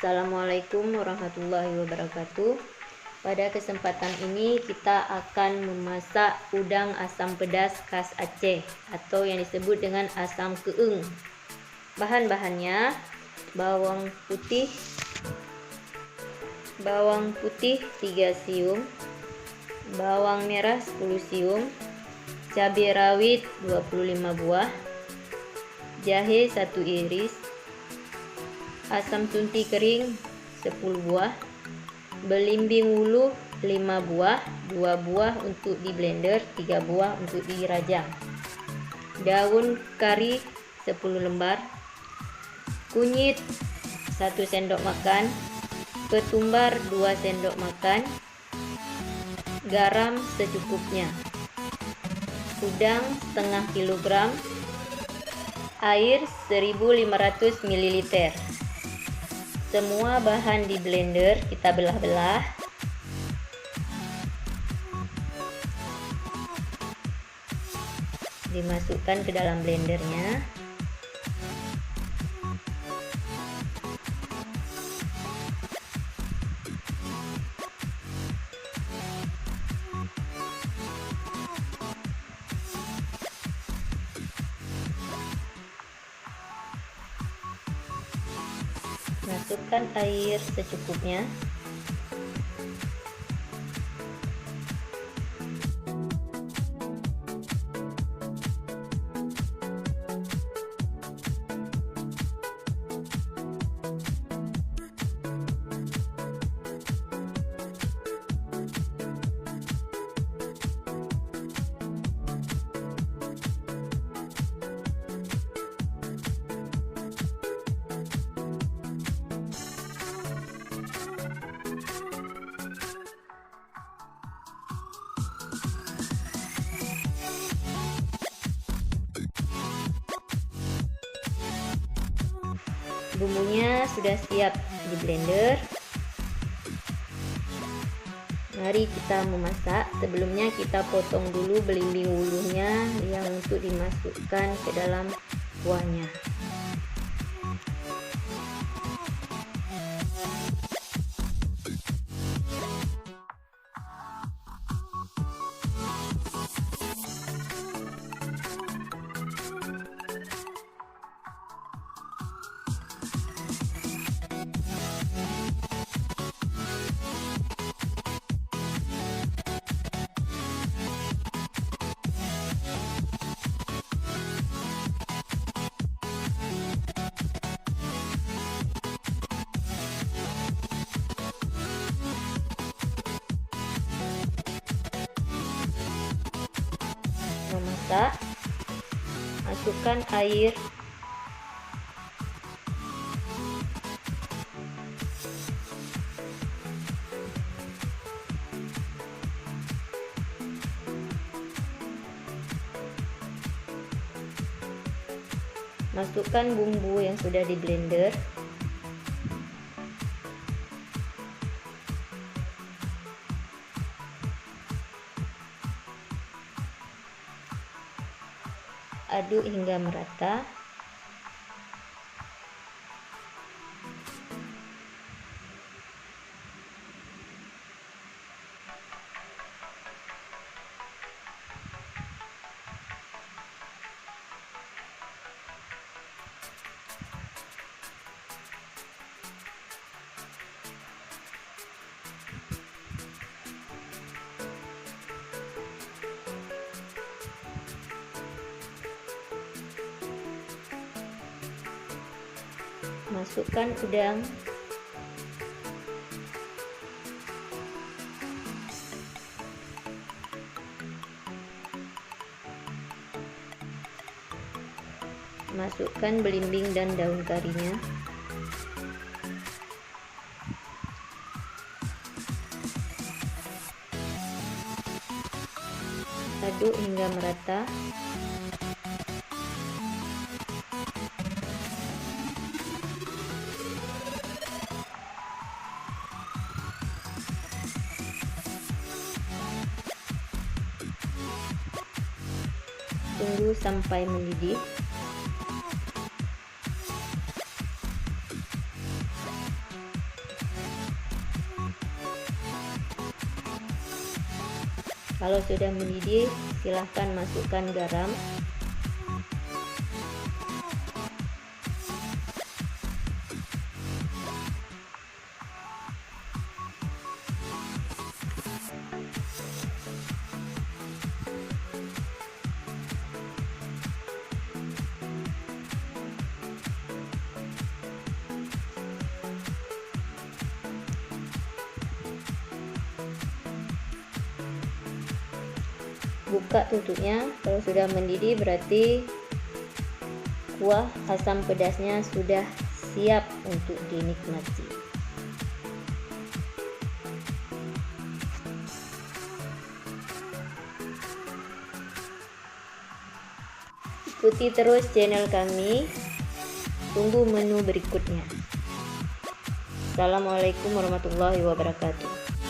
Assalamualaikum warahmatullahi wabarakatuh. Pada kesempatan ini kita akan memasak udang asam pedas khas Aceh atau yang disebut dengan asam keeng. Bahan-bahannya: bawang putih 3 siung, bawang merah 10 siung, cabai rawit 25 buah, jahe 1 iris, asam sunti kering 10 buah, belimbing wuluh 5 buah, 2 buah untuk di blender, 3 buah untuk dirajang, daun kari 10 lembar, kunyit 1 sendok makan, ketumbar 2 sendok makan, garam secukupnya, udang setengah kilogram, air 1500 ml. Semua bahan di blender kita belah-belah. Dimasukkan ke dalam blendernya. Masukkan air secukupnya. Bumbunya sudah siap di blender. Mari kita memasak. Sebelumnya kita potong dulu belimbing wuluhnya yang untuk dimasukkan ke dalam kuahnya. Memasak, masukkan air, masukkan bumbu yang sudah di blender, aduk hingga merata. Masukkan udang, masukkan belimbing dan daun karinya, aduk hingga merata. Tunggu sampai mendidih. Kalau sudah mendidih, silahkan masukkan garam. Buka tutupnya. Kalau sudah mendidih berarti kuah asam pedasnya sudah siap untuk dinikmati. Ikuti terus channel kami. Tunggu menu berikutnya. Assalamualaikum warahmatullahi wabarakatuh.